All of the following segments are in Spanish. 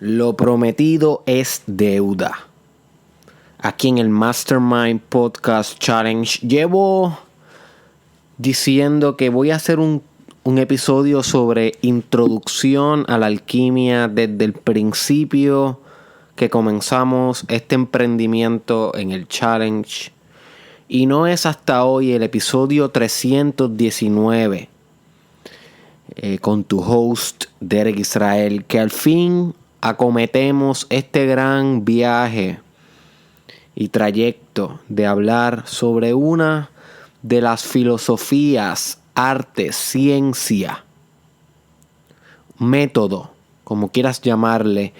Lo prometido es deuda. Aquí en el Mastermind Podcast Challenge llevo diciendo que voy a hacer un episodio sobre introducción a la alquimia desde el principio que comenzamos este emprendimiento en el challenge. Y no es hasta hoy el episodio 319 con tu host Derek Israel que al fin acometemos este gran viaje y trayecto de hablar sobre una de las filosofías, arte, ciencia, método, como quieras llamarle,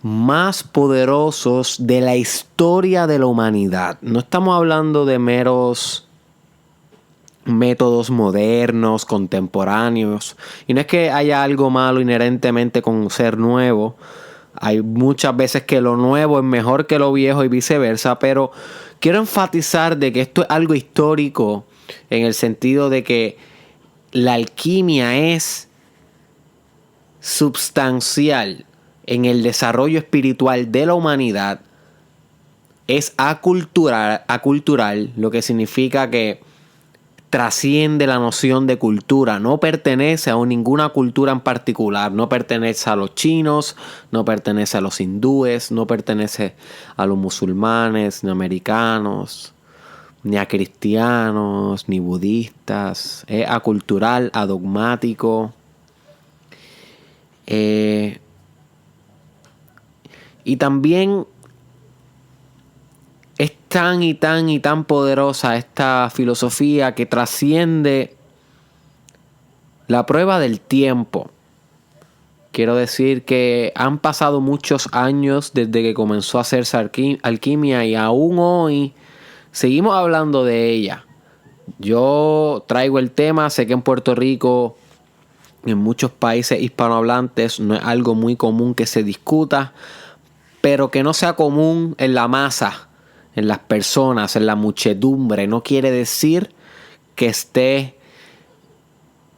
más poderosos de la historia de la humanidad. No estamos hablando de meros métodos modernos, contemporáneos. Y no es que haya algo malo inherentemente con ser nuevo. Hay muchas veces que lo nuevo es mejor que lo viejo y viceversa, pero quiero enfatizar de que esto es algo histórico en el sentido de que la alquimia es substancial en el desarrollo espiritual de la humanidad. Es acultural, lo que significa que trasciende la noción de cultura, no pertenece a ninguna cultura en particular, no pertenece a los chinos, no pertenece a los hindúes, no pertenece a los musulmanes, ni americanos, ni a cristianos, ni budistas, es acultural, adogmático, y también es tan y tan poderosa esta filosofía que trasciende la prueba del tiempo. Quiero decir que han pasado muchos años desde que comenzó a hacerse alquimia y aún hoy seguimos hablando de ella. Yo traigo el tema, sé que en Puerto Rico, en muchos países hispanohablantes, no es algo muy común que se discuta, pero que no sea común en la masa, en las personas, en la muchedumbre, no quiere decir que esté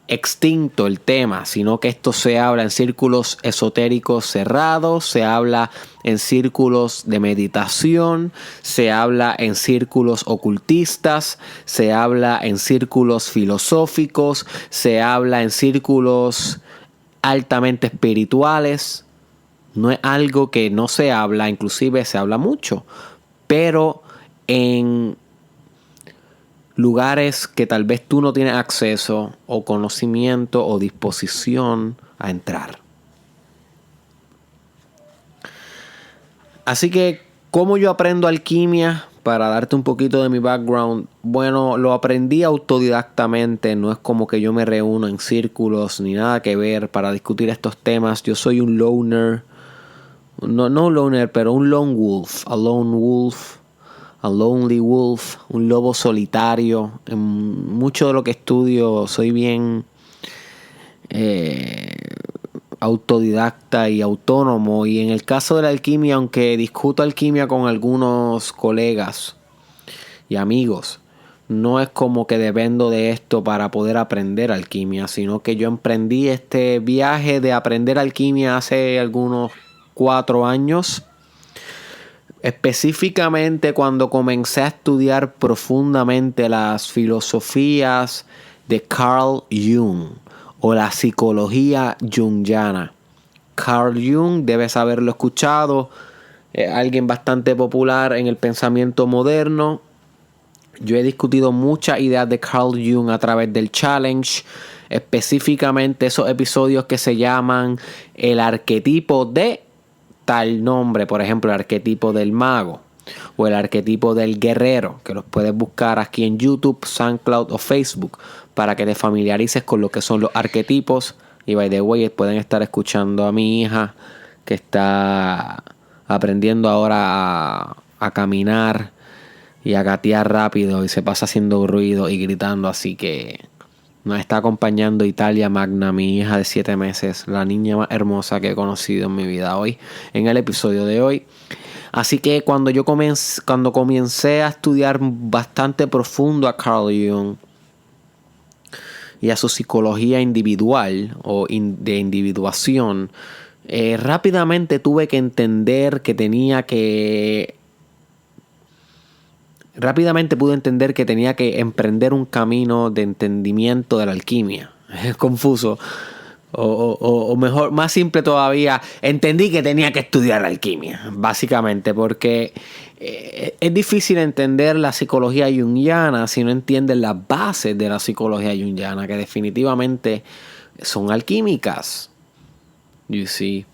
extinto el tema, sino que esto se habla en círculos esotéricos cerrados, se habla en círculos de meditación, se habla en círculos ocultistas, se habla en círculos filosóficos, se habla en círculos altamente espirituales. No es algo que no se habla, inclusive se habla mucho, pero en lugares que tal vez tú no tienes acceso o conocimiento o disposición a entrar. Así que, ¿cómo yo aprendo alquimia? Para darte un poquito de mi background, bueno, lo aprendí autodidactamente, no es como que yo me reúno en círculos ni nada que ver para discutir estos temas. Yo soy un loner. No un loner, pero un lone wolf. A lone wolf. A lonely wolf. Un lobo solitario. En mucho de lo que estudio soy bien autodidacta y autónomo. Y en el caso de la alquimia, aunque discuto alquimia con algunos colegas y amigos, no es como que dependo de esto para poder aprender alquimia, sino que yo emprendí este viaje de aprender alquimia hace algunos 4 años. Específicamente cuando comencé a estudiar profundamente las filosofías de Carl Jung o la psicología jungiana. Carl Jung, debes haberlo escuchado, alguien bastante popular en el pensamiento moderno. Yo he discutido muchas ideas de Carl Jung a través del challenge, específicamente esos episodios que se llaman el arquetipo de tal nombre, por ejemplo, el arquetipo del mago o el arquetipo del guerrero, que los puedes buscar aquí en YouTube, SoundCloud o Facebook para que te familiarices con lo que son los arquetipos. Y by the way, pueden estar escuchando a mi hija que está aprendiendo ahora a caminar y a gatear rápido y se pasa haciendo ruido y gritando, así que nos está acompañando Italia Magna, mi hija de 7 meses, la niña más hermosa que he conocido en mi vida hoy, en el episodio de hoy. Así que cuando comencé a estudiar bastante profundo a Carl Jung y a su psicología individual o de individuación, rápidamente tuve que entender que Rápidamente pude entender que tenía que emprender un camino de entendimiento de la alquimia. Es confuso. O mejor, más simple todavía, entendí que tenía que estudiar alquimia, básicamente, porque es difícil entender la psicología junguiana si no entiendes las bases de la psicología junguiana, que definitivamente son alquímicas. You see.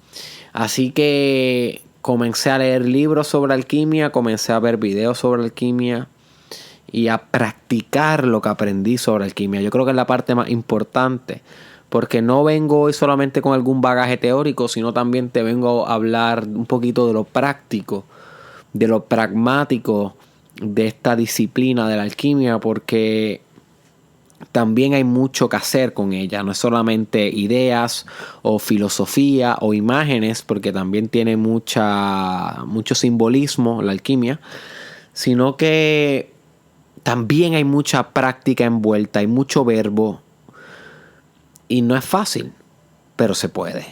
Así que comencé a leer libros sobre alquimia, comencé a ver videos sobre alquimia y a practicar lo que aprendí sobre alquimia. Yo creo que es la parte más importante, porque no vengo hoy solamente con algún bagaje teórico, sino también te vengo a hablar un poquito de lo práctico, de lo pragmático de esta disciplina de la alquimia, porque también hay mucho que hacer con ella. No es solamente ideas o filosofía o imágenes, porque también tiene mucho simbolismo la alquimia, sino que también hay mucha práctica envuelta, hay mucho verbo. Y no es fácil, pero se puede.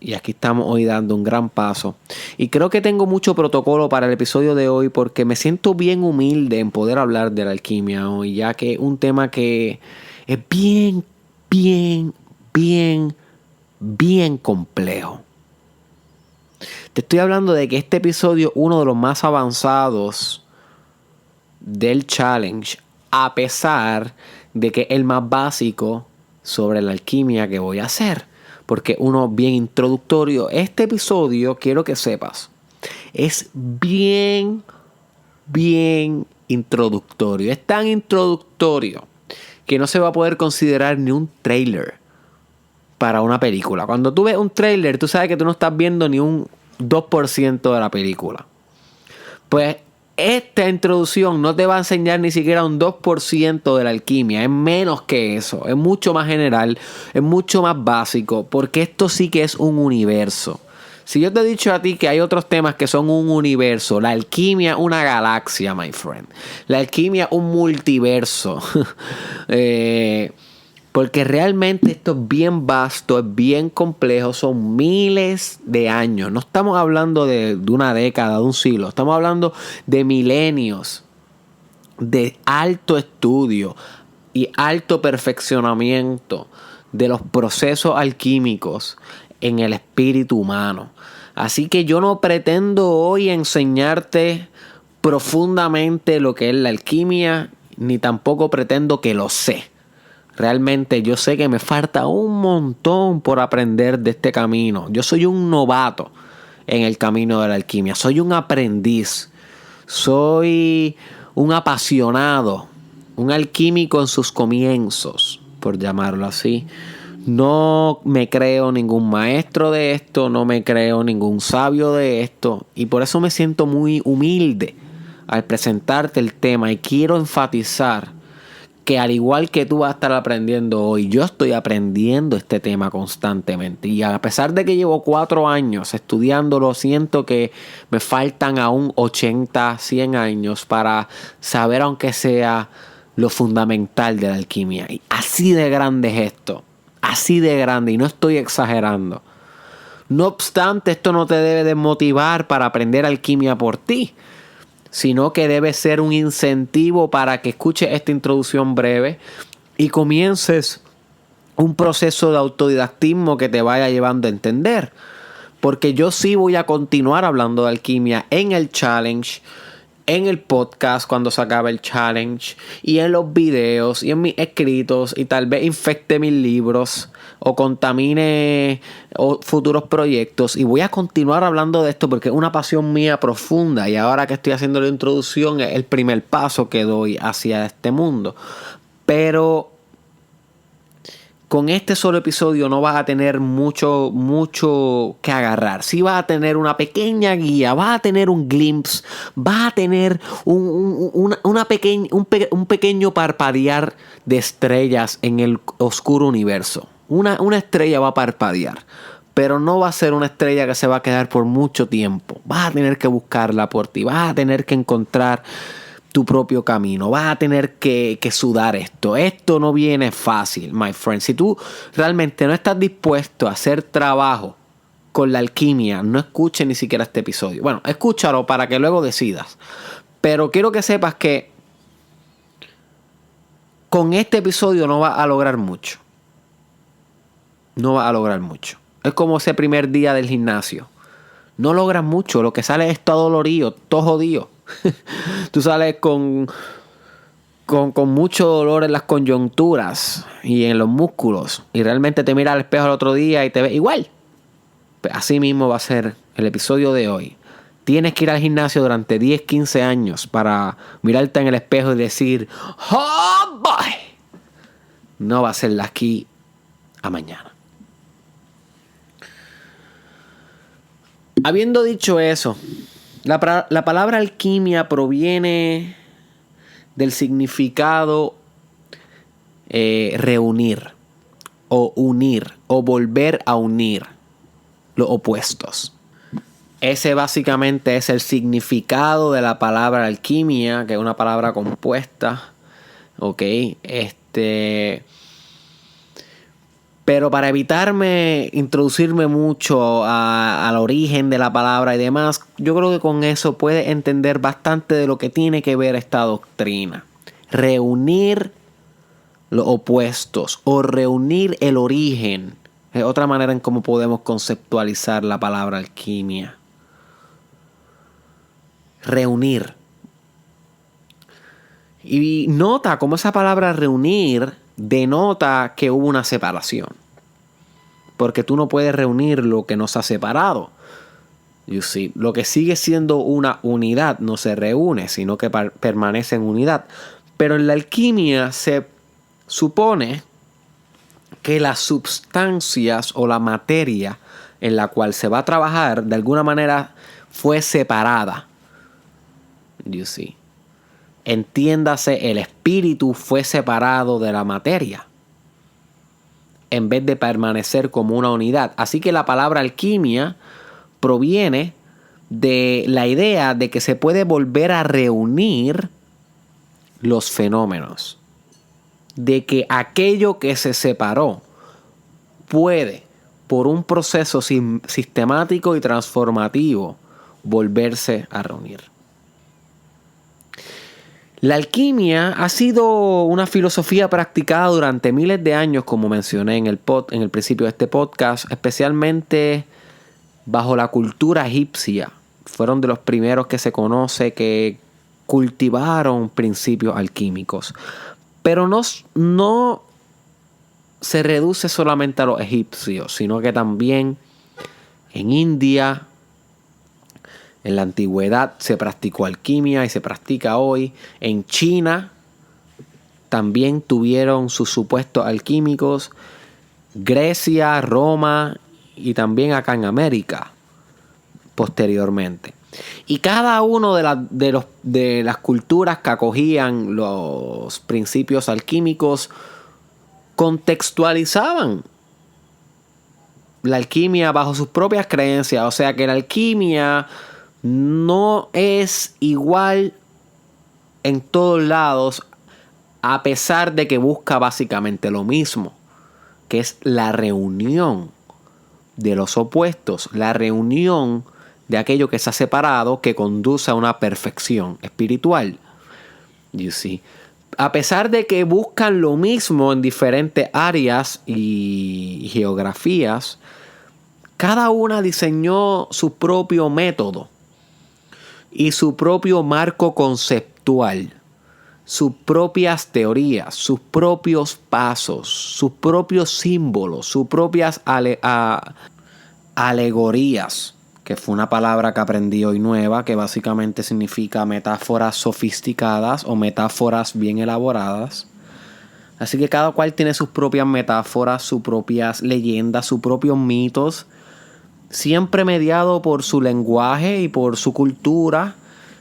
Y aquí estamos hoy dando un gran paso. Y creo que tengo mucho protocolo para el episodio de hoy, porque me siento bien humilde en poder hablar de la alquimia hoy, ya que es un tema que es bien complejo. Te estoy hablando de que este episodio es uno de los más avanzados del challenge, a pesar de que es el más básico sobre la alquimia que voy a hacer, porque uno bien introductorio. Este episodio, quiero que sepas, es bien introductorio. Es tan introductorio que no se va a poder considerar ni un trailer para una película. Cuando tú ves un trailer, tú sabes que tú no estás viendo ni un 2% de la película. Pues esta introducción no te va a enseñar ni siquiera un 2% de la alquimia. Es menos que eso. Es mucho más general. Es mucho más básico. Porque esto sí que es un universo. Si yo te he dicho a ti que hay otros temas que son un universo, la alquimia es una galaxia, my friend. La alquimia es un multiverso. Porque realmente esto es bien vasto, es bien complejo, son miles de años. No estamos hablando de una década, de un siglo. Estamos hablando de milenios, de alto estudio y alto perfeccionamiento de los procesos alquímicos en el espíritu humano. Así que yo no pretendo hoy enseñarte profundamente lo que es la alquimia, ni tampoco pretendo que lo sé. Realmente yo sé que me falta un montón por aprender de este camino. Yo soy un novato en el camino de la alquimia. Soy un aprendiz. Soy un apasionado. Un alquímico en sus comienzos, por llamarlo así. No me creo ningún maestro de esto. No me creo ningún sabio de esto. Y por eso me siento muy humilde al presentarte el tema. Y quiero enfatizar que al igual que tú vas a estar aprendiendo hoy, yo estoy aprendiendo este tema constantemente. Y a pesar de que llevo 4 años estudiándolo, siento que me faltan aún 80, 100 años para saber, aunque sea, lo fundamental de la alquimia. Y así de grande es esto. Así de grande. Y no estoy exagerando. No obstante, esto no te debe desmotivar para aprender alquimia por ti, sino que debe ser un incentivo para que escuches esta introducción breve y comiences un proceso de autodidactismo que te vaya llevando a entender. Porque yo sí voy a continuar hablando de alquimia en el challenge, en el podcast cuando se acabe el challenge, y en los videos y en mis escritos, y tal vez infecte mis libros o contamine futuros proyectos. Y voy a continuar hablando de esto porque es una pasión mía profunda, y ahora que estoy haciendo la introducción es el primer paso que doy hacia este mundo. Pero con este solo episodio no vas a tener mucho que agarrar. Sí vas a tener una pequeña guía, vas a tener un glimpse, vas a tener un pequeño parpadear de estrellas en el oscuro universo. Una estrella va a parpadear, pero no va a ser una estrella que se va a quedar por mucho tiempo. Vas a tener que buscarla por ti, vas a tener que encontrar tu propio camino. Vas a tener que sudar esto. Esto no viene fácil, my friend. Si tú realmente no estás dispuesto a hacer trabajo con la alquimia, no escuches ni siquiera este episodio. Bueno, escúchalo para que luego decidas. Pero quiero que sepas que con este episodio no vas a lograr mucho. No vas a lograr mucho. Es como ese primer día del gimnasio. No logras mucho. Lo que sale es todo dolorido, todo jodido. Tú sales con mucho dolor en las coyunturas y en los músculos. Y realmente te miras al espejo el otro día y te ves igual. Pues así mismo va a ser el episodio de hoy. Tienes que ir al gimnasio durante 10, 15 años para mirarte en el espejo y decir, ¡oh, boy! No va a ser de aquí a mañana. Habiendo dicho eso, la palabra alquimia proviene del significado reunir o unir o volver a unir los opuestos. Ese básicamente es el significado de la palabra alquimia, que es una palabra compuesta. Ok, pero para evitarme introducirme mucho al origen de la palabra y demás, yo creo que con eso puedes entender bastante de lo que tiene que ver esta doctrina. Reunir los opuestos o reunir el origen es otra manera en cómo podemos conceptualizar la palabra alquimia. Reunir. Y nota cómo esa palabra reunir denota que hubo una separación. Porque tú no puedes reunir lo que no se ha separado. You see, lo que sigue siendo una unidad no se reúne, sino que permanece en unidad. Pero en la alquimia se supone que las sustancias o la materia en la cual se va a trabajar de alguna manera fue separada. You see. Entiéndase, el espíritu fue separado de la materia en vez de permanecer como una unidad. Así que la palabra alquimia proviene de la idea de que se puede volver a reunir los fenómenos. De que aquello que se separó puede, por un proceso sistemático y transformativo, volverse a reunir. La alquimia ha sido una filosofía practicada durante miles de años, como mencioné en el principio de este podcast, especialmente bajo la cultura egipcia. Fueron de los primeros que se conoce que cultivaron principios alquímicos. Pero no se reduce solamente a los egipcios, sino que también en India, en la antigüedad se practicó alquimia y se practica hoy. En China también tuvieron sus supuestos alquímicos. Grecia, Roma y también acá en América posteriormente. Y cada uno de las culturas que acogían los principios alquímicos contextualizaban la alquimia bajo sus propias creencias. O sea que la alquimia no es igual en todos lados, a pesar de que busca básicamente lo mismo, que es la reunión de los opuestos, la reunión de aquello que se ha separado que conduce a una perfección espiritual. You see. A pesar de que buscan lo mismo en diferentes áreas y geografías, cada una diseñó su propio método y su propio marco conceptual, sus propias teorías, sus propios pasos, sus propios símbolos, sus propias alegorías, que fue una palabra que aprendí hoy nueva, que básicamente significa metáforas sofisticadas o metáforas bien elaboradas. Así que cada cual tiene sus propias metáforas, sus propias leyendas, sus propios mitos, siempre mediado por su lenguaje y por su cultura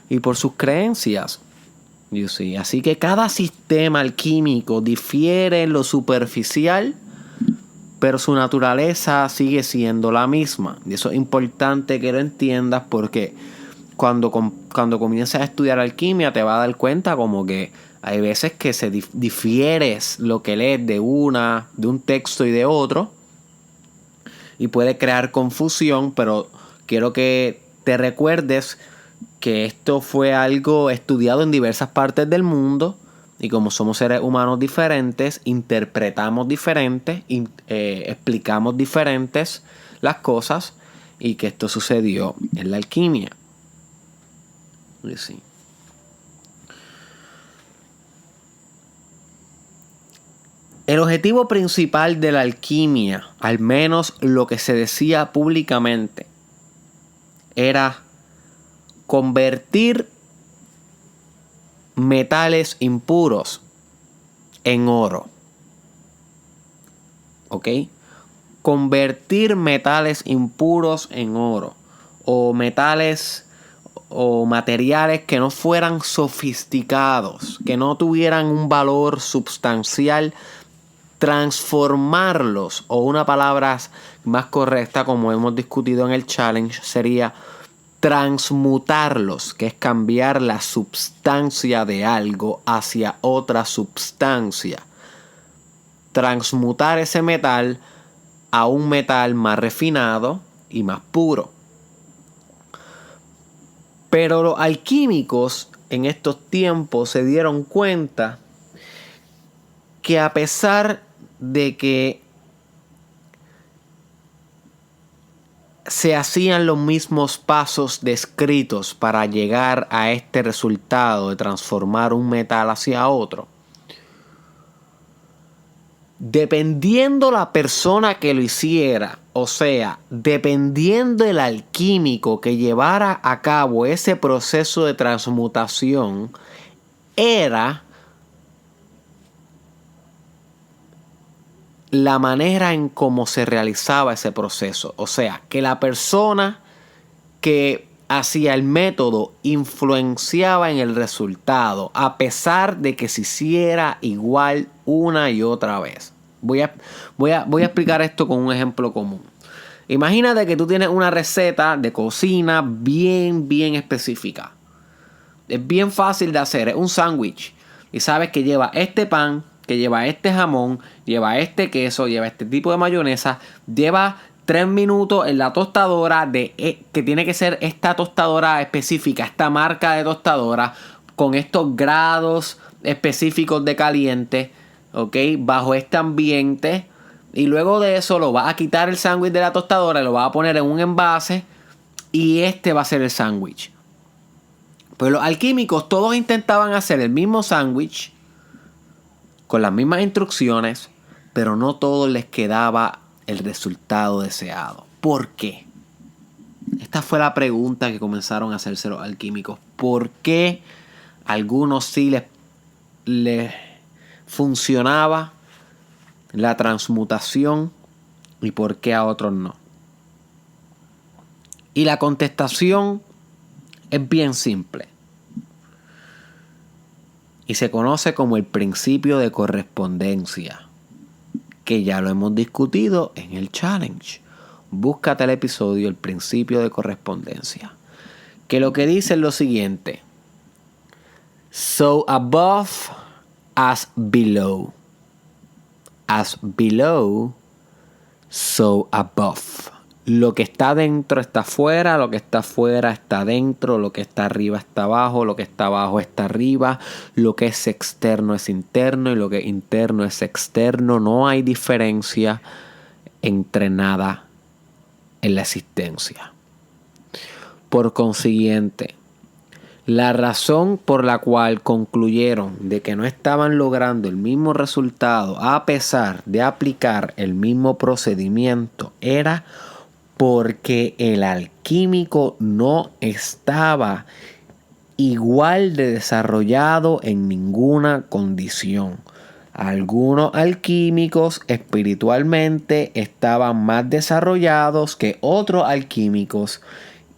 y por sus creencias. You see. Así que cada sistema alquímico difiere en lo superficial, pero su naturaleza sigue siendo la misma. Y eso es importante que lo entiendas, porque cuando comienzas a estudiar alquimia te vas a dar cuenta como que hay veces que se difieres lo que lees de un texto y de otro. y puede crear confusión, pero quiero que te recuerdes que esto fue algo estudiado en diversas partes del mundo y como somos seres humanos diferentes, interpretamos diferentes, explicamos diferentes las cosas y que esto sucedió en la alquimia. Sí. El objetivo principal de la alquimia, al menos lo que se decía públicamente, era convertir metales impuros en oro. ¿Ok? Convertir metales impuros en oro. O metales o materiales que no fueran sofisticados, que no tuvieran un valor sustancial, transformarlos, o una palabra más correcta, como hemos discutido en el challenge, sería transmutarlos, que es cambiar la substancia de algo hacia otra substancia. Transmutar ese metal a un metal más refinado y más puro. Pero los alquímicos en estos tiempos se dieron cuenta que a pesar de que se hacían los mismos pasos descritos para llegar a este resultado de transformar un metal hacia otro, dependiendo la persona que lo hiciera, o sea, dependiendo el alquímico que llevara a cabo ese proceso de transmutación, era la manera en cómo se realizaba ese proceso. O sea, que la persona que hacía el método influenciaba en el resultado, a pesar de que se hiciera igual una y otra vez. Voy a explicar esto con un ejemplo común. Imagínate que tú tienes una receta de cocina bien específica. Es bien fácil de hacer, es un sándwich. Y sabes que lleva este pan, que lleva este jamón, lleva este queso, lleva este tipo de mayonesa, lleva 3 minutos en la tostadora, que tiene que ser esta tostadora específica, esta marca de tostadora, con estos grados específicos de caliente, ¿ok? Bajo este ambiente. Y luego de eso lo vas a quitar el sándwich de la tostadora y lo vas a poner en un envase y este va a ser el sándwich. Pues los alquímicos todos intentaban hacer el mismo sándwich con las mismas instrucciones, pero no todos les quedaba el resultado deseado. ¿Por qué? Esta fue la pregunta que comenzaron a hacerse los alquímicos. ¿Por qué a algunos sí les funcionaba la transmutación y por qué a otros no? Y la contestación es bien simple y se conoce como el principio de correspondencia, que ya lo hemos discutido en el challenge. Búscate el episodio El principio de correspondencia, que lo que dice es lo siguiente: so above as below, as below so above. Lo que está dentro está afuera, lo que está afuera está dentro, lo que está arriba está abajo, lo que está abajo está arriba, lo que es externo es interno y lo que es interno es externo. No hay diferencia entre nada en la existencia. Por consiguiente, la razón por la cual concluyeron de que no estaban logrando el mismo resultado a pesar de aplicar el mismo procedimiento era porque el alquímico no estaba igual de desarrollado en ninguna condición. Algunos alquímicos espiritualmente estaban más desarrollados que otros alquímicos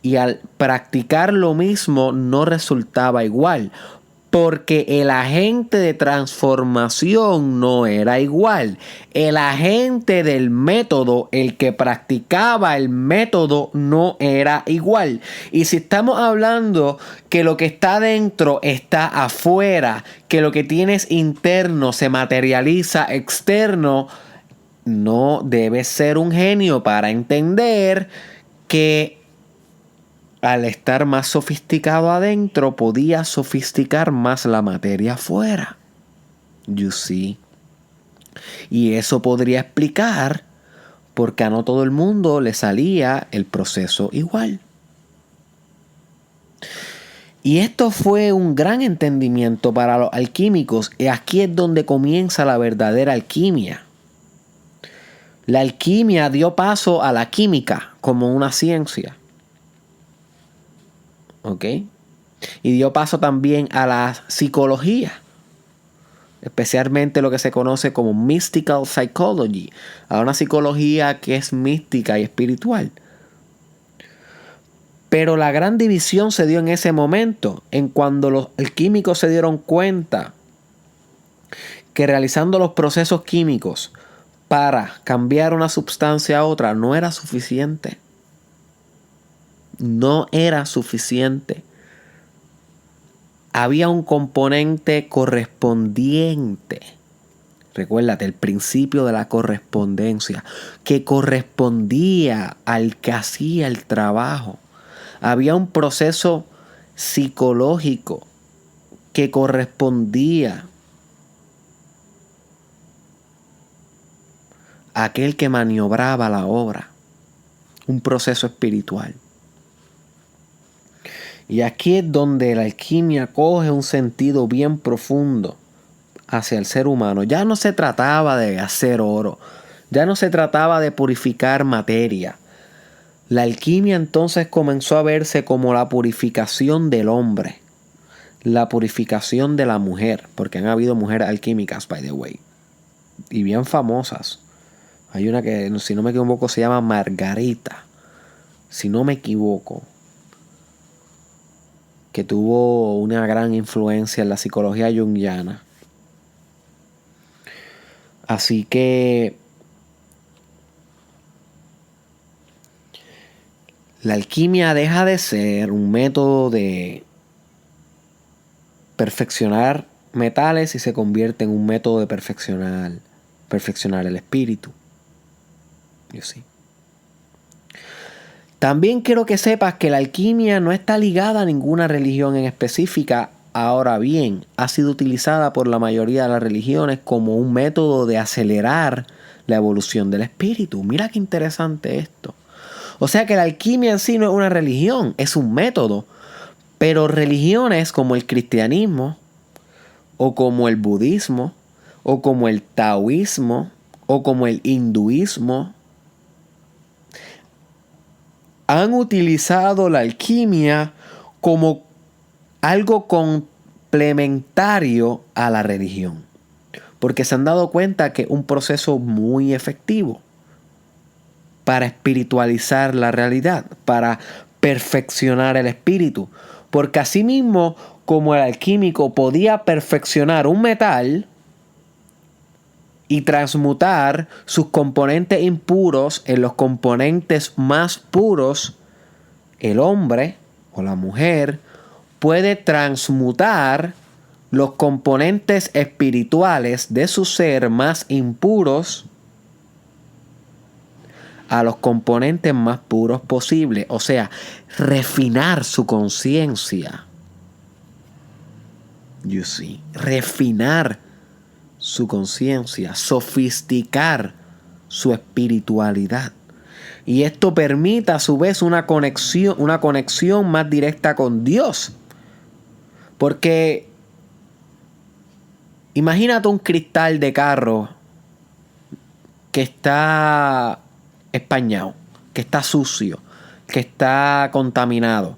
y al practicar lo mismo no resultaba igual, porque el agente de transformación no era igual. El agente del método, el que practicaba el método, no era igual. Y si estamos hablando que lo que está dentro está afuera, que lo que tienes interno se materializa externo, no debes ser un genio para entender que al estar más sofisticado adentro, podía sofisticar más la materia afuera. You see. Y eso podría explicar por qué a no todo el mundo le salía el proceso igual. Y esto fue un gran entendimiento para los alquímicos. Y aquí es donde comienza la verdadera alquimia. La alquimia dio paso a la química como una ciencia. ¿Ok? Y dio paso también a la psicología. Especialmente lo que se conoce como mystical psychology. A una psicología que es mística y espiritual. Pero la gran división se dio en ese momento, en cuando los alquímicos se dieron cuenta que realizando los procesos químicos para cambiar una sustancia a otra no era suficiente. No era suficiente. Había un componente correspondiente. Recuérdate, el principio de la correspondencia, que correspondía al que hacía el trabajo. Había un proceso psicológico que correspondía a aquel que maniobraba la obra. Un proceso espiritual. Y aquí es donde la alquimia coge un sentido bien profundo hacia el ser humano. Ya no se trataba de hacer oro. Ya no se trataba de purificar materia. La alquimia entonces comenzó a verse como la purificación del hombre, la purificación de la mujer, porque han habido mujeres alquímicas, by the way, y bien famosas. Hay una que, si no me equivoco, se llama Margarita, si no me equivoco, que tuvo una gran influencia en la psicología junguiana. Así que la alquimia deja de ser un método de perfeccionar metales y se convierte en un método de perfeccionar el espíritu. You see. También quiero que sepas que la alquimia no está ligada a ninguna religión en específica. Ahora bien, ha sido utilizada por la mayoría de las religiones como un método de acelerar la evolución del espíritu. Mira qué interesante esto. O sea que la alquimia en sí no es una religión, es un método. Pero religiones como el cristianismo, o como el budismo, o como el taoísmo, o como el hinduismo, han utilizado la alquimia como algo complementario a la religión. Porque se han dado cuenta que es un proceso muy efectivo para espiritualizar la realidad, para perfeccionar el espíritu. Porque asimismo, como el alquímico podía perfeccionar un metal y transmutar sus componentes impuros en los componentes más puros, el hombre o la mujer puede transmutar los componentes espirituales de su ser más impuros a los componentes más puros posibles. O sea, refinar su conciencia. You see. Refinar su conciencia. Sofisticar su espiritualidad. Y esto permite a su vez una conexión más directa con Dios. Porque imagínate un cristal de carro que está españado, que está sucio, que está contaminado.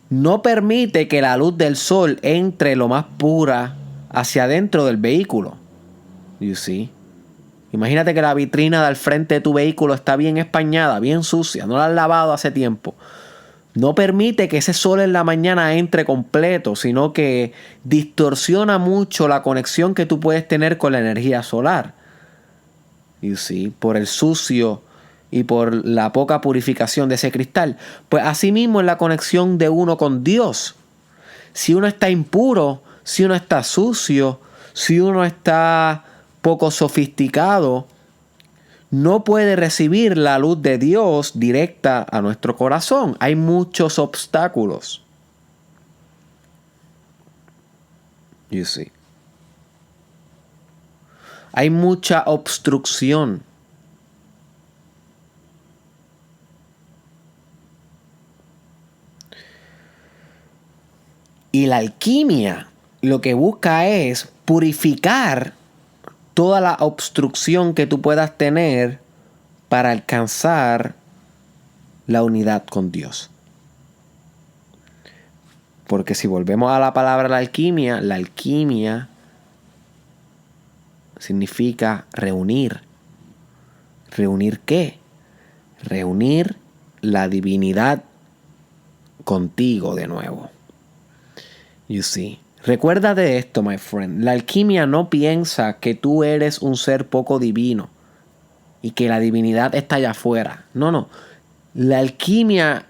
No permite que la luz del sol entre lo más pura hacia adentro del vehículo. You see? Imagínate que la vitrina del frente de tu vehículo está bien españada, bien sucia, no la has lavado hace tiempo. No permite que ese sol en la mañana entre completo, sino que distorsiona mucho la conexión que tú puedes tener con la energía solar. You see, por el sucio y por la poca purificación de ese cristal. Pues asimismo es la conexión de uno con Dios. Si uno está impuro, si uno está sucio, si uno está poco sofisticado no puede recibir la luz de Dios directa a nuestro corazón. Hay muchos obstáculos. You see. Hay mucha obstrucción. Y la alquimia lo que busca es purificar toda la obstrucción que tú puedas tener para alcanzar la unidad con Dios. Porque si volvemos a la palabra la alquimia significa reunir. ¿Reunir qué? Reunir la divinidad contigo de nuevo. You see. Recuerda de esto, my friend. La alquimia no piensa que tú eres un ser poco divino y que la divinidad está allá afuera. No. La alquimia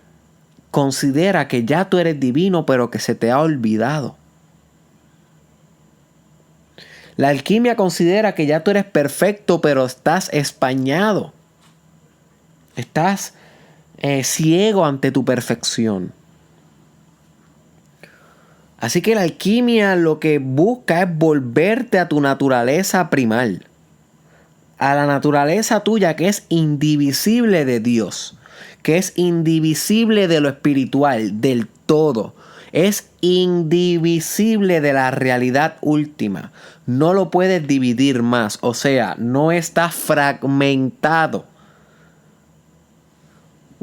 considera que ya tú eres divino, pero que se te ha olvidado. La alquimia considera que ya tú eres perfecto, pero estás españado. Estás ciego ante tu perfección. Así que la alquimia lo que busca es volverte a tu naturaleza primal. A la naturaleza tuya que es indivisible de Dios. Que es indivisible de lo espiritual, del todo. Es indivisible de la realidad última. No lo puedes dividir más. O sea, no está fragmentado.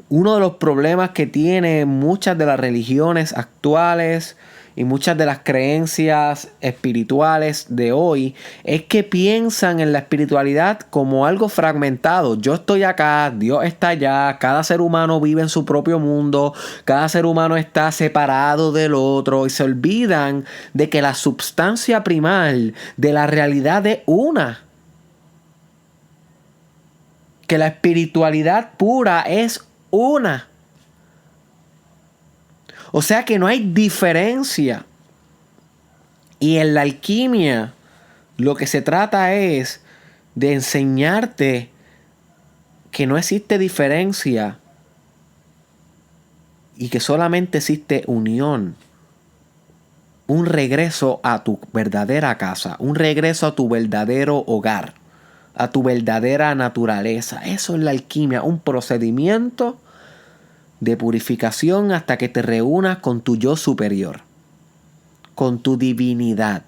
Uno de los problemas que tienen muchas de las religiones actuales y muchas de las creencias espirituales de hoy es que piensan en la espiritualidad como algo fragmentado. Yo estoy acá, Dios está allá, cada ser humano vive en su propio mundo, cada ser humano está separado del otro y se olvidan de que la substancia primal de la realidad es una. Que la espiritualidad pura es una. O sea que no hay diferencia. Y en la alquimia lo que se trata es de enseñarte que no existe diferencia y que solamente existe unión. Un regreso a tu verdadera casa, un regreso a tu verdadero hogar, a tu verdadera naturaleza. Eso es la alquimia, un procedimiento de purificación hasta que te reúnas con tu yo superior, con tu divinidad,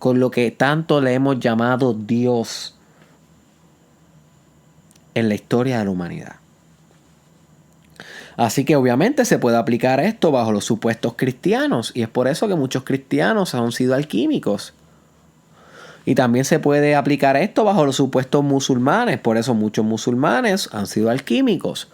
con lo que tanto le hemos llamado Dios en la historia de la humanidad. Así que obviamente se puede aplicar esto bajo los supuestos cristianos y es por eso que muchos cristianos han sido alquímicos. Y también se puede aplicar esto bajo los supuestos musulmanes, por eso muchos musulmanes han sido alquímicos.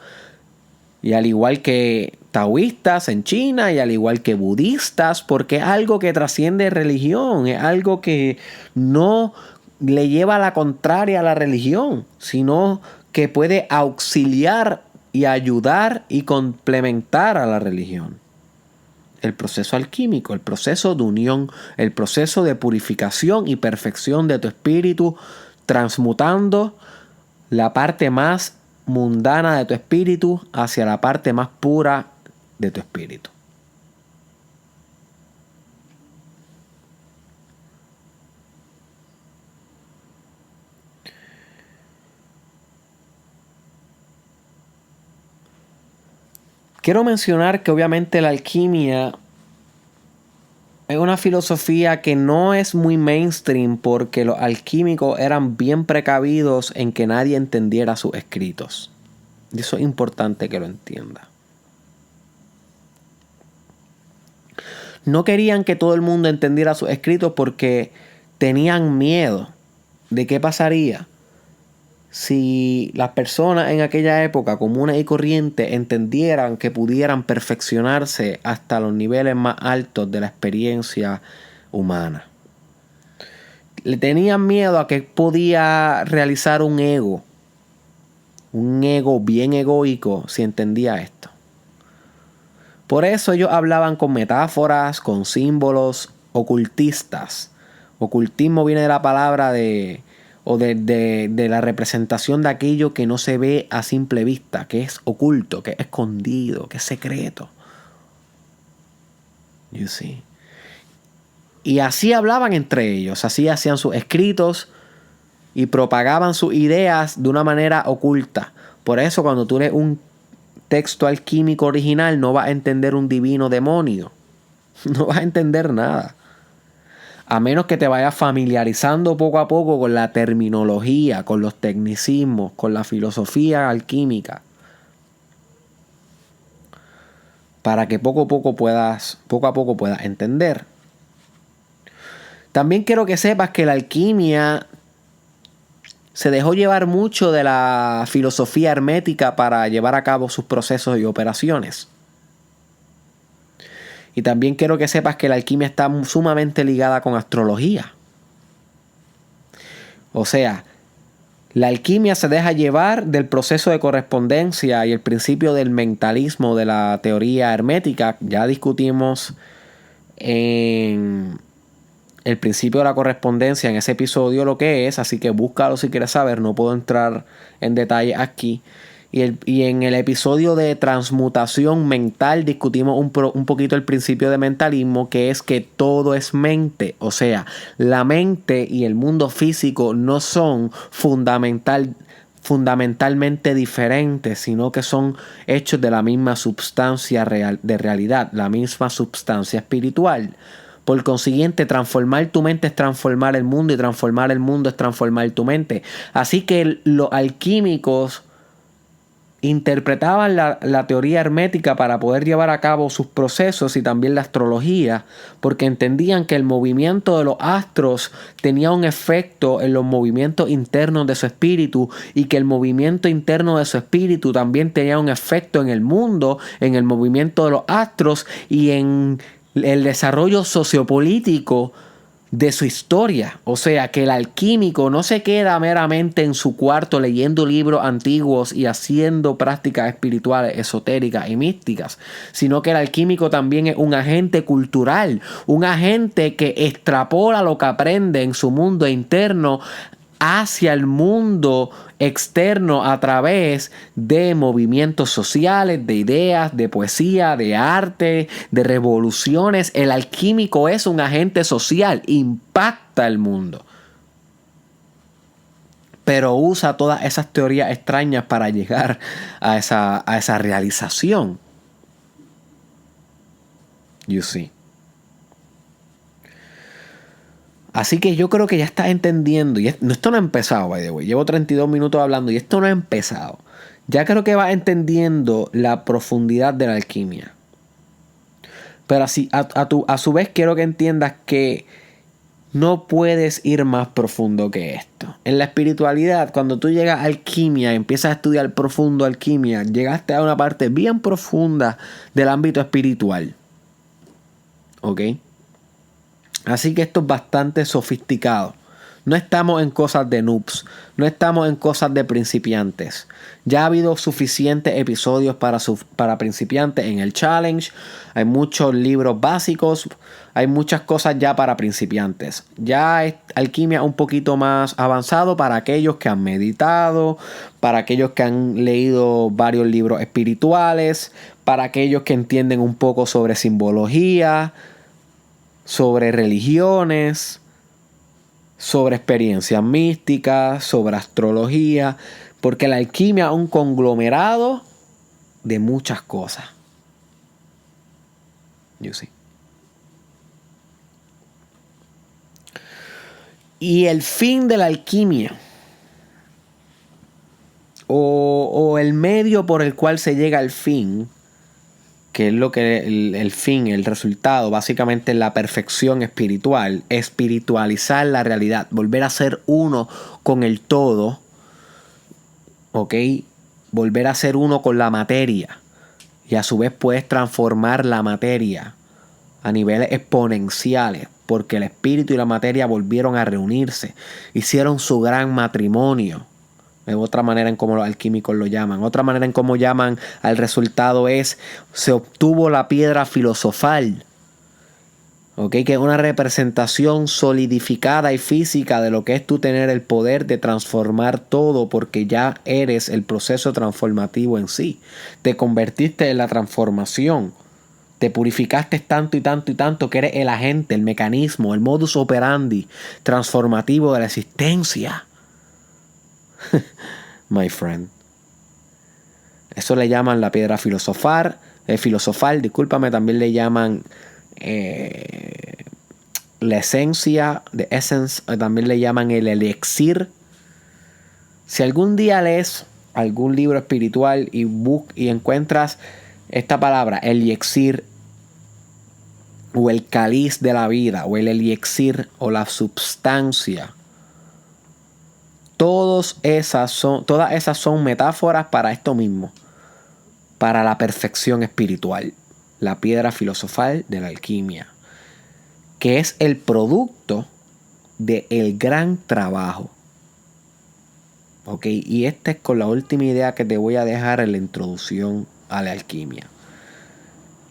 Y al igual que taoístas en China y al igual que budistas, porque es algo que trasciende religión, es algo que no le lleva a la contraria a la religión, sino que puede auxiliar y ayudar y complementar a la religión. El proceso alquímico, el proceso de unión, el proceso de purificación y perfección de tu espíritu, transmutando la parte más mundana de tu espíritu hacia la parte más pura de tu espíritu. Quiero mencionar que obviamente la alquimia es una filosofía que no es muy mainstream porque los alquímicos eran bien precavidos en que nadie entendiera sus escritos. Y eso es importante que lo entienda. No querían que todo el mundo entendiera sus escritos porque tenían miedo de qué pasaría si las personas en aquella época comunes y corrientes entendieran que pudieran perfeccionarse hasta los niveles más altos de la experiencia humana. Le tenían miedo a que podía realizar un ego bien egoico si entendía esto. Por eso ellos hablaban con metáforas, con símbolos ocultistas, Ocultismo viene de la palabra de la representación de aquello que no se ve a simple vista, que es oculto, que es escondido, que es secreto. You see. Y así hablaban entre ellos, así hacían sus escritos y propagaban sus ideas de una manera oculta. Por eso cuando tú lees un texto alquímico original no vas a entender un divino demonio. No vas a entender nada. A menos que te vayas familiarizando poco a poco con la terminología, con los tecnicismos, con la filosofía alquímica. Para que poco a poco puedas entender. También quiero que sepas que la alquimia se dejó llevar mucho de la filosofía hermética para llevar a cabo sus procesos y operaciones. Y también quiero que sepas que la alquimia está sumamente ligada con astrología. O sea, la alquimia se deja llevar del proceso de correspondencia y el principio del mentalismo de la teoría hermética. Ya discutimos en el principio de la correspondencia en ese episodio lo que es, así que búscalo si quieres saber, no puedo entrar en detalle aquí. Y en el episodio de transmutación mental discutimos un poquito el principio de mentalismo, que es que todo es mente. O sea, la mente y el mundo físico no son fundamentalmente diferentes, sino que son hechos de la misma substancia de realidad, la misma substancia espiritual. Por consiguiente, transformar tu mente es transformar el mundo y transformar el mundo es transformar tu mente. Así que los alquímicos interpretaban la teoría hermética para poder llevar a cabo sus procesos y también la astrología, porque entendían que el movimiento de los astros tenía un efecto en los movimientos internos de su espíritu y que el movimiento interno de su espíritu también tenía un efecto en el mundo, en el movimiento de los astros y en el desarrollo sociopolítico de su historia. O sea, que el alquímico no se queda meramente en su cuarto leyendo libros antiguos y haciendo prácticas espirituales, esotéricas y místicas, sino que el alquímico también es un agente cultural, un agente que extrapola lo que aprende en su mundo interno hacia el mundo externo a través de movimientos sociales, de ideas, de poesía, de arte, de revoluciones. El alquímico es un agente social, impacta el mundo, pero usa todas esas teorías extrañas para llegar a esa realización. You see. Así que yo creo que ya estás entendiendo. Y esto no ha empezado, by the way. Llevo 32 minutos hablando y esto no ha empezado. Ya creo que vas entendiendo la profundidad de la alquimia. Pero así, a su vez quiero que entiendas que no puedes ir más profundo que esto. En la espiritualidad, cuando tú llegas a alquimia y empiezas a estudiar profundo alquimia, llegaste a una parte bien profunda del ámbito espiritual. ¿Ok? Así que esto es bastante sofisticado. No estamos en cosas de noobs. No estamos en cosas de principiantes. Ya ha habido suficientes episodios para principiantes en el challenge. Hay muchos libros básicos. Hay muchas cosas ya para principiantes. Ya es alquimia un poquito más avanzado para aquellos que han meditado, para aquellos que han leído varios libros espirituales, para aquellos que entienden un poco sobre simbología, sobre religiones, sobre experiencias místicas, sobre astrología, porque la alquimia es un conglomerado de muchas cosas. You see. Y el fin de la alquimia, o el medio por el cual se llega al fin, que es lo que el fin, el resultado, básicamente la perfección espiritual, espiritualizar la realidad, volver a ser uno con el todo, ¿ok? Volver a ser uno con la materia, y a su vez puedes transformar la materia a niveles exponenciales, porque el espíritu y la materia volvieron a reunirse, hicieron su gran matrimonio. Es otra manera en cómo los alquímicos lo llaman. Otra manera en cómo llaman al resultado es: se obtuvo la piedra filosofal. ¿ok? Que es una representación solidificada y física de lo que es tú tener el poder de transformar todo, porque ya eres el proceso transformativo en sí. Te convertiste en la transformación. Te purificaste tanto y tanto y tanto que eres el agente, el mecanismo, el modus operandi transformativo de la existencia. My friend. Eso le llaman la piedra filosofal, discúlpame, también le llaman la esencia, the essence, también le llaman el elixir. Si algún día lees algún libro espiritual y encuentras esta palabra, elixir, o el cáliz de la vida, o el elixir, o la substancia, todas esas son metáforas para esto mismo, para la perfección espiritual, la piedra filosofal de la alquimia, que es el producto del gran trabajo. ¿Ok? Y esta es con la última idea que te voy a dejar en la introducción a la alquimia.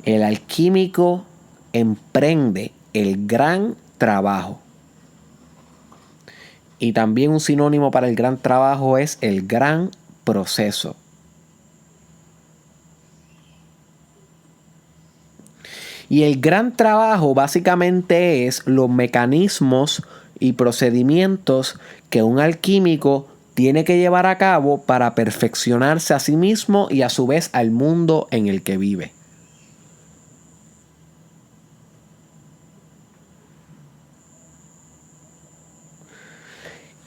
El alquímico emprende el gran trabajo. Y también un sinónimo para el gran trabajo es el gran proceso. Y el gran trabajo básicamente es los mecanismos y procedimientos que un alquímico tiene que llevar a cabo para perfeccionarse a sí mismo y a su vez al mundo en el que vive.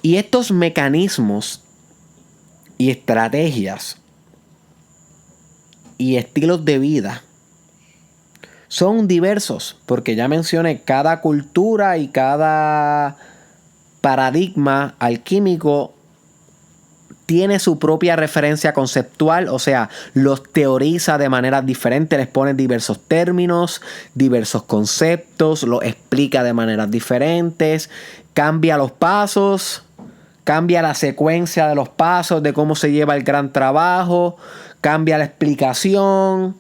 Y estos mecanismos y estrategias y estilos de vida son diversos, porque ya mencioné, cada cultura y cada paradigma alquímico tiene su propia referencia conceptual, o sea, los teoriza de maneras diferentes, les pone diversos términos, diversos conceptos, los explica de maneras diferentes, cambia los pasos, cambia la secuencia de los pasos, de cómo se lleva el gran trabajo, cambia la explicación,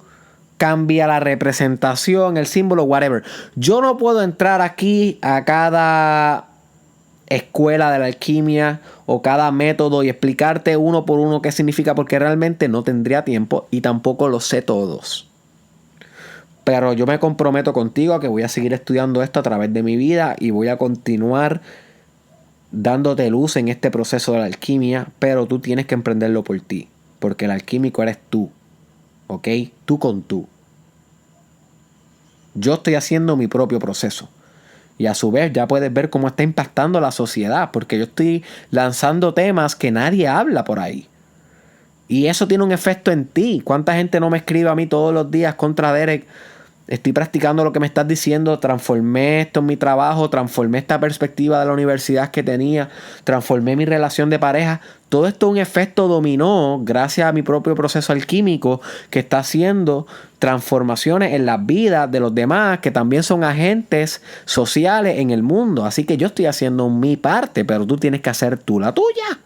cambia la representación, el símbolo, whatever. Yo no puedo entrar aquí a cada escuela de la alquimia o cada método y explicarte uno por uno qué significa, porque realmente no tendría tiempo y tampoco los sé todos. Pero yo me comprometo contigo a que voy a seguir estudiando esto a través de mi vida y voy a continuar dándote luz en este proceso de la alquimia, pero tú tienes que emprenderlo por ti, porque el alquímico eres tú. ¿Ok? Tú con tú. Yo estoy haciendo mi propio proceso. Y a su vez ya puedes ver cómo está impactando la sociedad, porque yo estoy lanzando temas que nadie habla por ahí. Y eso tiene un efecto en ti. ¿Cuánta gente no me escribe a mí todos los días contra Derek? Estoy practicando lo que me estás diciendo, transformé esto en mi trabajo, transformé esta perspectiva de la universidad que tenía, transformé mi relación de pareja. Todo esto es un efecto dominó gracias a mi propio proceso alquímico que está haciendo transformaciones en las vidas de los demás, que también son agentes sociales en el mundo. Así que yo estoy haciendo mi parte, pero tú tienes que hacer tú la tuya.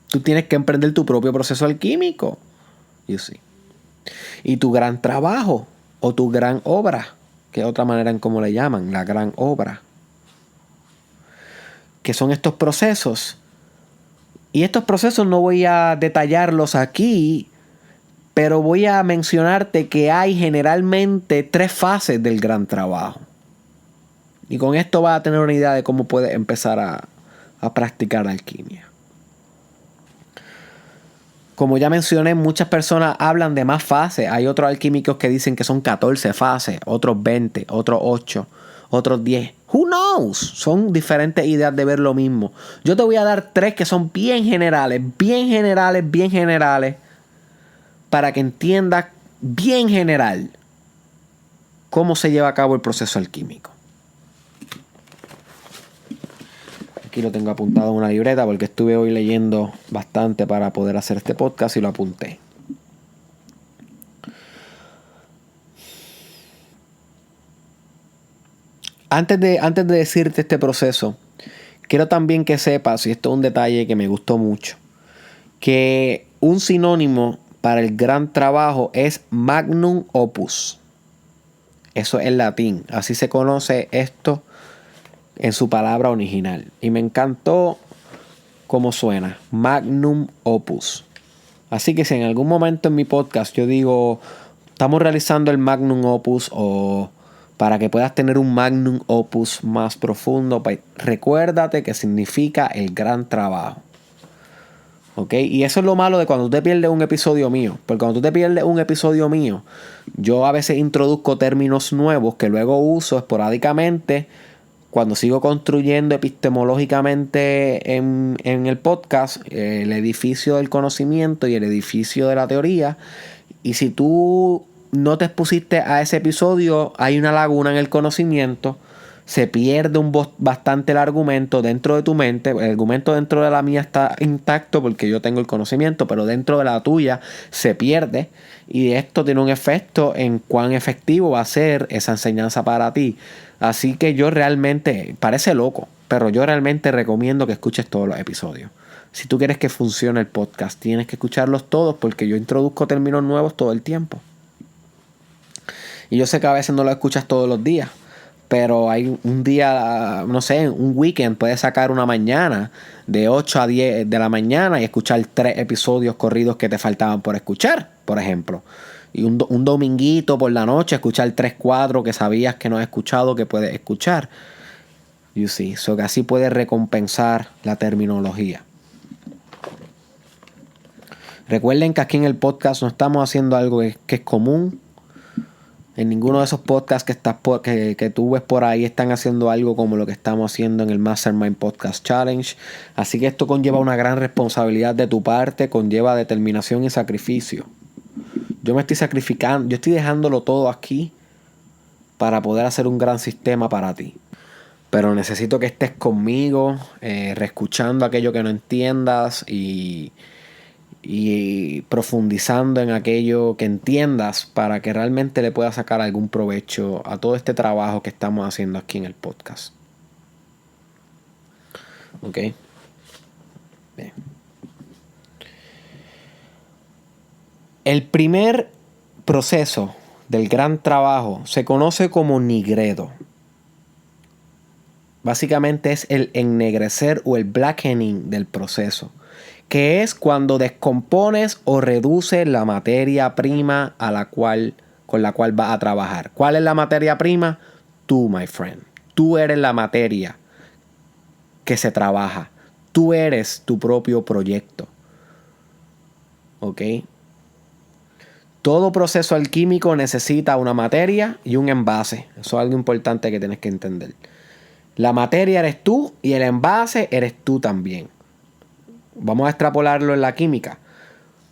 Tú tienes que emprender tu propio proceso alquímico. You see. Y tu gran trabajo o tu gran obra, que es otra manera en cómo le llaman, la gran obra, que son estos procesos. Y estos procesos no voy a detallarlos aquí, pero voy a mencionarte que hay generalmente 3 fases del gran trabajo. Y con esto vas a tener una idea de cómo puedes empezar a practicar alquimia. Como ya mencioné, muchas personas hablan de más fases. Hay otros alquímicos que dicen que son 14 fases, otros 20, otros 8, otros 10. Who knows? Son diferentes ideas de ver lo mismo. Yo te voy a dar 3 que son bien generales, para que entiendas bien general cómo se lleva a cabo el proceso alquímico. Aquí lo tengo apuntado en una libreta porque estuve hoy leyendo bastante para poder hacer este podcast y lo apunté. Antes de decirte este proceso, quiero también que sepas, y esto es un detalle que me gustó mucho, que un sinónimo para el gran trabajo es magnum opus. Eso es el latín. Así se conoce esto en su palabra original. Y me encantó cómo suena. Magnum opus. Así que si en algún momento en mi podcast yo digo, estamos realizando el Magnum opus, o para que puedas tener un Magnum opus más profundo, pues recuérdate que significa el gran trabajo. ¿Ok? Y eso es lo malo de cuando tú te pierdes un episodio mío. Porque cuando tú te pierdes un episodio mío, yo a veces introduzco términos nuevos que luego uso esporádicamente cuando sigo construyendo epistemológicamente en el podcast el edificio del conocimiento y el edificio de la teoría. Y si tú no te expusiste a ese episodio, hay una laguna en el conocimiento. Se pierde bastante el argumento dentro de tu mente. El argumento dentro de la mía está intacto porque yo tengo el conocimiento, pero dentro de la tuya se pierde. Y esto tiene un efecto en cuán efectivo va a ser esa enseñanza para ti. Así que yo realmente, parece loco, pero yo realmente recomiendo que escuches todos los episodios. Si tú quieres que funcione el podcast, tienes que escucharlos todos porque yo introduzco términos nuevos todo el tiempo. Y yo sé que a veces no lo escuchas todos los días, pero hay un día, no sé, un weekend puedes sacar una mañana de 8 a 10 de la mañana y escuchar 3 episodios corridos que te faltaban por escuchar, por ejemplo. Y un dominguito por la noche escuchar 3, 4 que sabías que no has escuchado que puedes escuchar. You see, so que así puedes recompensar la terminología. Recuerden que aquí en el podcast no estamos haciendo algo que es común. En ninguno de esos podcasts que tú ves por ahí están haciendo algo como lo que estamos haciendo en el Mastermind Podcast Challenge. Así que esto conlleva una gran responsabilidad de tu parte, conlleva determinación y sacrificio. Yo me estoy sacrificando, yo estoy dejándolo todo aquí para poder hacer un gran sistema para ti. Pero necesito que estés conmigo, reescuchando aquello que no entiendas y profundizando en aquello que entiendas para que realmente le puedas sacar algún provecho a todo este trabajo que estamos haciendo aquí en el podcast. ¿Ok? Bien. El primer proceso del gran trabajo se conoce como nigredo. Básicamente es el ennegrecer o el blackening del proceso, que es cuando descompones o reduces la materia prima con la cual vas a trabajar. ¿Cuál es la materia prima? Tú, my friend. Tú eres la materia que se trabaja. Tú eres tu propio proyecto. ¿Ok? Todo proceso alquímico necesita una materia y un envase. Eso es algo importante que tienes que entender. La materia eres tú y el envase eres tú también. Vamos a extrapolarlo en la química.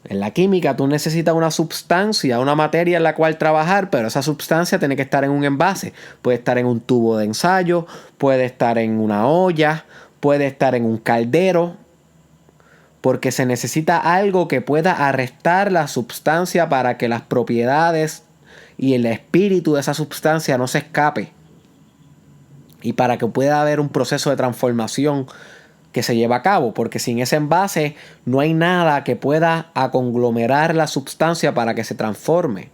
En la química tú necesitas una sustancia, una materia en la cual trabajar, pero esa sustancia tiene que estar en un envase. Puede estar en un tubo de ensayo, puede estar en una olla, puede estar en un caldero, porque se necesita algo que pueda arrestar la sustancia para que las propiedades y el espíritu de esa sustancia no se escape. Y para que pueda haber un proceso de transformación que se lleva a cabo, porque sin ese envase no hay nada que pueda conglomerar la sustancia para que se transforme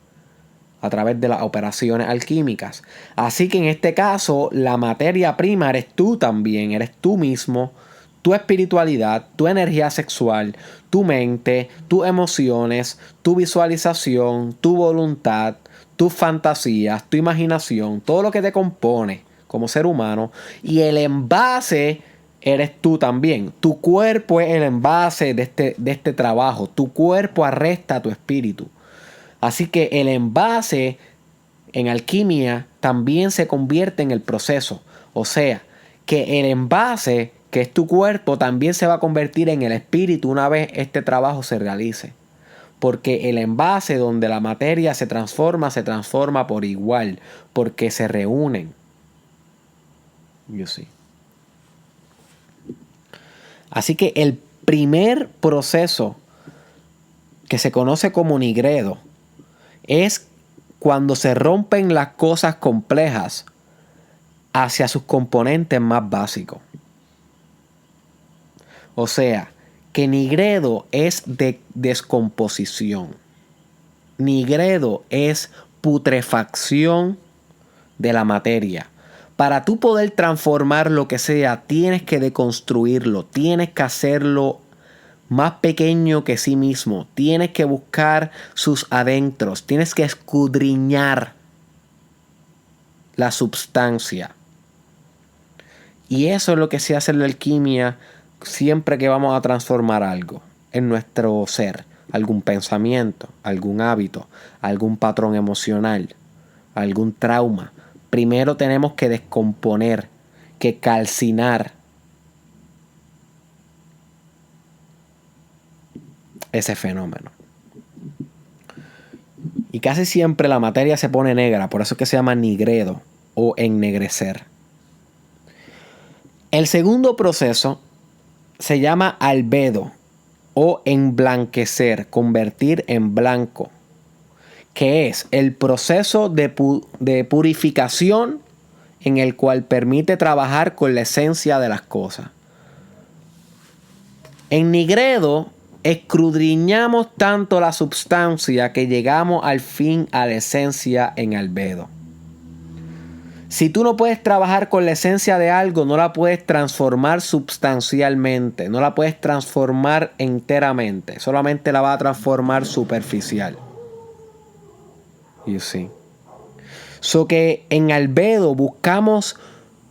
a través de las operaciones alquímicas. Así que en este caso la materia prima eres tú también, eres tú mismo, tu espiritualidad, tu energía sexual, tu mente, tus emociones, tu visualización, tu voluntad, tus fantasías, tu imaginación, todo lo que te compone como ser humano, y el envase eres tú también. Tu cuerpo es el envase de este trabajo. Tu cuerpo arresta tu espíritu. Así que el envase en alquimia también se convierte en el proceso. O sea, que el envase, que es tu cuerpo, también se va a convertir en el espíritu una vez este trabajo se realice. Porque el envase donde la materia se transforma por igual. Porque se reúnen. Yo sí. Así que el primer proceso que se conoce como nigredo es cuando se rompen las cosas complejas hacia sus componentes más básicos. O sea, que nigredo es de descomposición. Nigredo es putrefacción de la materia. Para tú poder transformar lo que sea, tienes que deconstruirlo, tienes que hacerlo más pequeño que sí mismo, tienes que buscar sus adentros, tienes que escudriñar la substancia. Y eso es lo que se hace en la alquimia siempre que vamos a transformar algo en nuestro ser, algún pensamiento, algún hábito, algún patrón emocional, algún trauma. Primero tenemos que descomponer, que calcinar ese fenómeno. Y casi siempre la materia se pone negra, por eso es que se llama nigredo o ennegrecer. El segundo proceso se llama albedo o emblanquecer, convertir en blanco, que es el proceso de purificación en el cual permite trabajar con la esencia de las cosas. En nigredo escudriñamos tanto la substancia que llegamos al fin a la esencia en albedo. Si tú no puedes trabajar con la esencia de algo, no la puedes transformar substancialmente, no la puedes transformar enteramente, solamente la va a transformar superficial. You see. So que en albedo buscamos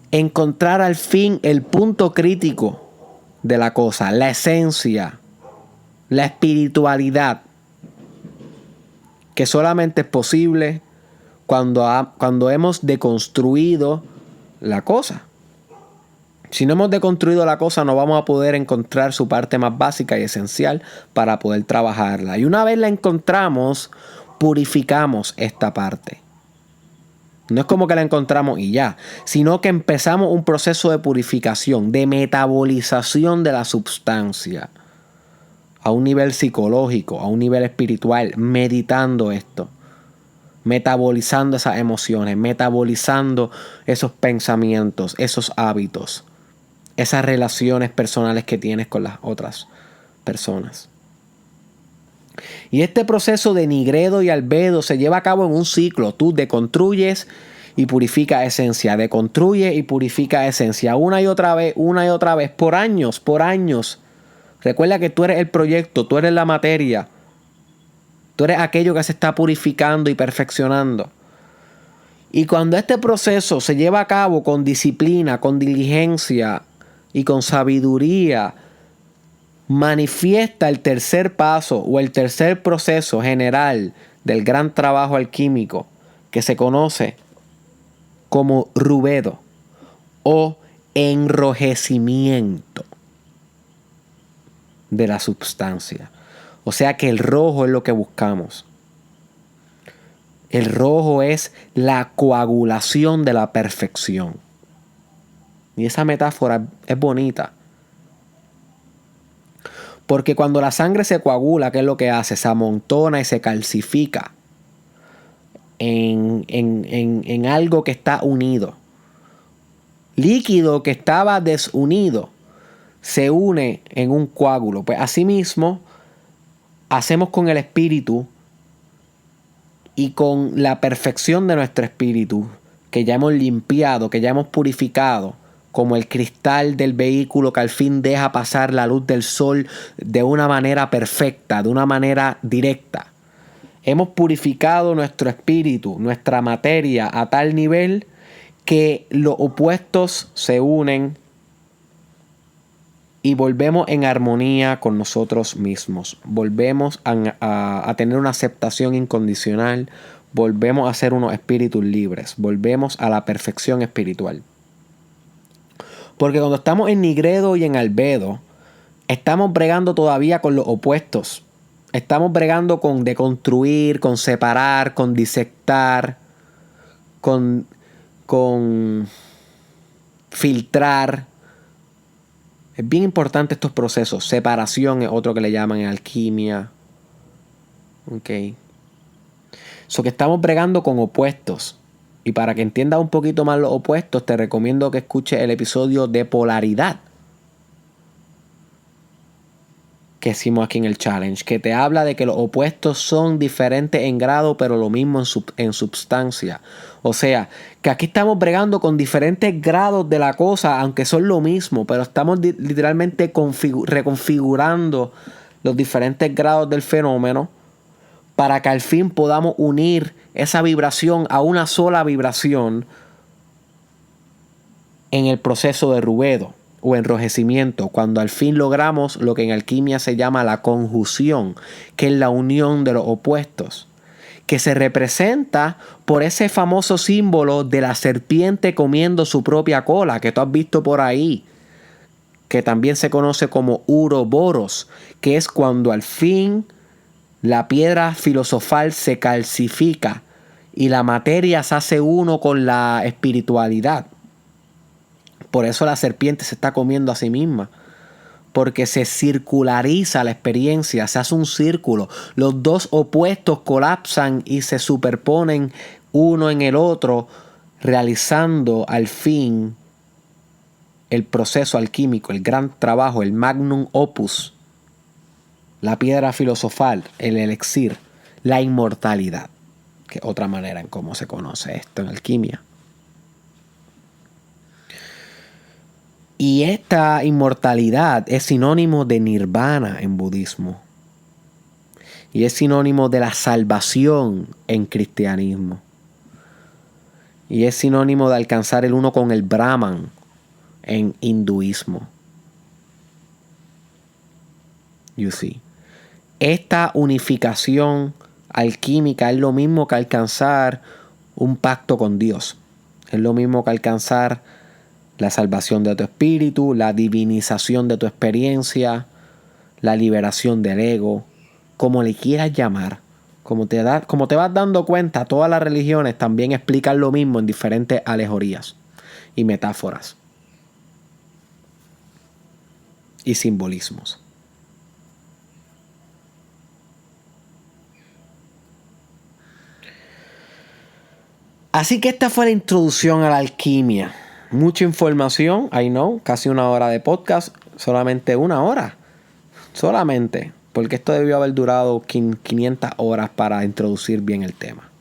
encontrar al fin el punto crítico de la cosa, la esencia, la espiritualidad, que solamente es posible cuando hemos deconstruido la cosa. Si no hemos deconstruido la cosa, no vamos a poder encontrar su parte más básica y esencial para poder trabajarla. Y una vez la encontramos, purificamos esta parte. No es como que la encontramos y ya, sino que empezamos un proceso de purificación, de metabolización de la sustancia, a un nivel psicológico, a un nivel espiritual, meditando esto, metabolizando esas emociones, metabolizando esos pensamientos, esos hábitos, esas relaciones personales que tienes con las otras personas. Y este proceso de nigredo y albedo se lleva a cabo en un ciclo. Tú deconstruyes y purifica esencia, deconstruye y purifica esencia, una y otra vez, por años. Recuerda que tú eres el proyecto, tú eres la materia, tú eres aquello que se está purificando y perfeccionando. Y cuando este proceso se lleva a cabo con disciplina, con diligencia y con sabiduría, manifiesta el tercer paso o el tercer proceso general del gran trabajo alquímico que se conoce como rubedo o enrojecimiento de la substancia. O sea que el rojo es lo que buscamos. El rojo es la coagulación de la perfección. Y esa metáfora es bonita. Porque cuando la sangre se coagula, ¿qué es lo que hace? Se amontona y se calcifica en algo que está unido. Líquido que estaba desunido se une en un coágulo. Pues asimismo, hacemos con el espíritu y con la perfección de nuestro espíritu, que ya hemos limpiado, que ya hemos purificado, como el cristal del vehículo que al fin deja pasar la luz del sol de una manera perfecta, de una manera directa. Hemos purificado nuestro espíritu, nuestra materia a tal nivel que los opuestos se unen y volvemos en armonía con nosotros mismos. Volvemos a tener una aceptación incondicional. Volvemos a ser unos espíritus libres. Volvemos a la perfección espiritual. Porque cuando estamos en nigredo y en albedo, estamos bregando todavía con los opuestos. Estamos bregando con deconstruir, con separar, con disectar, con filtrar. Es bien importante estos procesos. Separación es otro que le llaman en alquimia. Ok. So que estamos bregando con opuestos. Y para que entiendas un poquito más los opuestos, te recomiendo que escuches el episodio de polaridad. que hicimos aquí en el challenge, que te habla de que los opuestos son diferentes en grado, pero lo mismo en substancia. O sea, que aquí estamos bregando con diferentes grados de la cosa, aunque son lo mismo, pero estamos literalmente reconfigurando los diferentes grados del fenómeno para que al fin podamos unir esa vibración a una sola vibración en el proceso de ruedo o enrojecimiento, cuando al fin logramos lo que en alquimia se llama la conjunción, que es la unión de los opuestos, que se representa por ese famoso símbolo de la serpiente comiendo su propia cola, que tú has visto por ahí, que también se conoce como Uroboros, que es cuando al fin la piedra filosofal se calcifica y la materia se hace uno con la espiritualidad. Por eso la serpiente se está comiendo a sí misma. Porque se circulariza la experiencia, se hace un círculo. Los dos opuestos colapsan y se superponen uno en el otro, realizando al fin el proceso alquímico, el gran trabajo, el magnum opus, la piedra filosofal, el elixir, la inmortalidad, que es otra manera en cómo se conoce esto en alquimia. Y esta inmortalidad es sinónimo de nirvana en budismo. Y es sinónimo de la salvación en cristianismo. Y es sinónimo de alcanzar el uno con el Brahman en hinduismo. You see. Esta unificación alquímica es lo mismo que alcanzar un pacto con Dios. Es lo mismo que alcanzar la salvación de tu espíritu, la divinización de tu experiencia, la liberación del ego, como le quieras llamar. Como te vas dando cuenta, todas las religiones también explican lo mismo en diferentes alegorías y metáforas y simbolismos. Así que esta fue la introducción a la alquimia. Mucha información, I know, casi una hora de podcast, solamente una hora. Solamente, porque esto debió haber durado 500 horas para introducir bien el tema.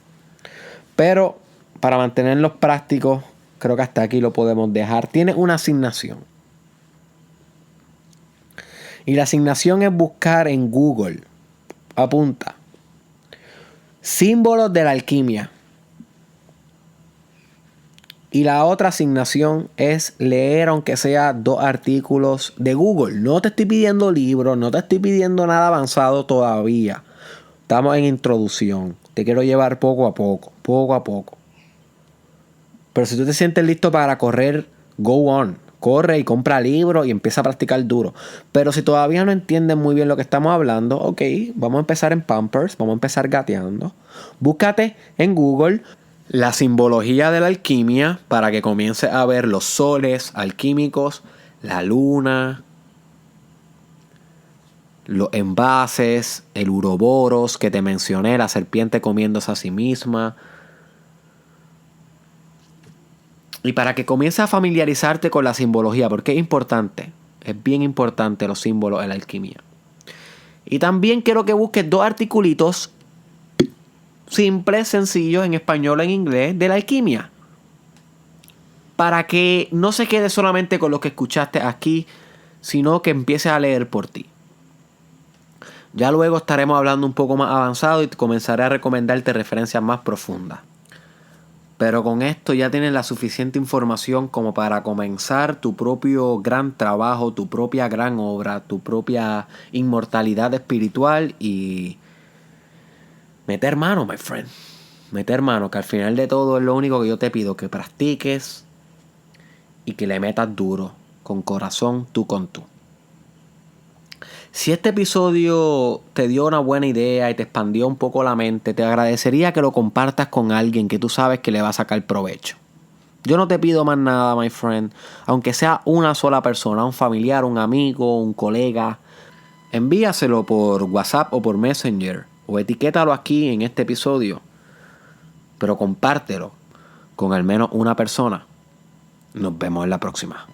Pero para mantenerlos prácticos, creo que hasta aquí lo podemos dejar. Tiene una asignación. Y la asignación es buscar en Google, apunta, símbolos de la alquimia. Y la otra asignación es leer aunque sea 2 artículos de Google. No te estoy pidiendo libros, no te estoy pidiendo nada avanzado todavía. Estamos en introducción. Te quiero llevar poco a poco. Pero si tú te sientes listo para correr, go on. Corre y compra libros y empieza a practicar duro. Pero si todavía no entiendes muy bien lo que estamos hablando, ok, vamos a empezar en Pampers, vamos a empezar gateando. Búscate en Google la simbología de la alquimia para que comiences a ver los soles alquímicos, la luna, los envases, el uroboros que te mencioné, la serpiente comiéndose a sí misma. Y para que comiences a familiarizarte con la simbología, porque es importante, es bien importante los símbolos en la alquimia. Y también quiero que busques 2 articulitos simples, sencillos, en español o en inglés, de la alquimia. Para que no se quede solamente con lo que escuchaste aquí, sino que empieces a leer por ti. Ya luego estaremos hablando un poco más avanzado y comenzaré a recomendarte referencias más profundas. Pero con esto ya tienes la suficiente información como para comenzar tu propio gran trabajo, tu propia gran obra, tu propia inmortalidad espiritual y meter mano, my friend. Meter mano, que al final de todo es lo único que yo te pido, que practiques y que le metas duro, con corazón, tú con tú. Si este episodio te dio una buena idea y te expandió un poco la mente, te agradecería que lo compartas con alguien que tú sabes que le va a sacar provecho. Yo no te pido más nada, my friend. Aunque sea una sola persona, un familiar, un amigo, un colega, envíaselo por WhatsApp o por Messenger o etiquétalo aquí en este episodio. Pero compártelo con al menos una persona. Nos vemos en la próxima.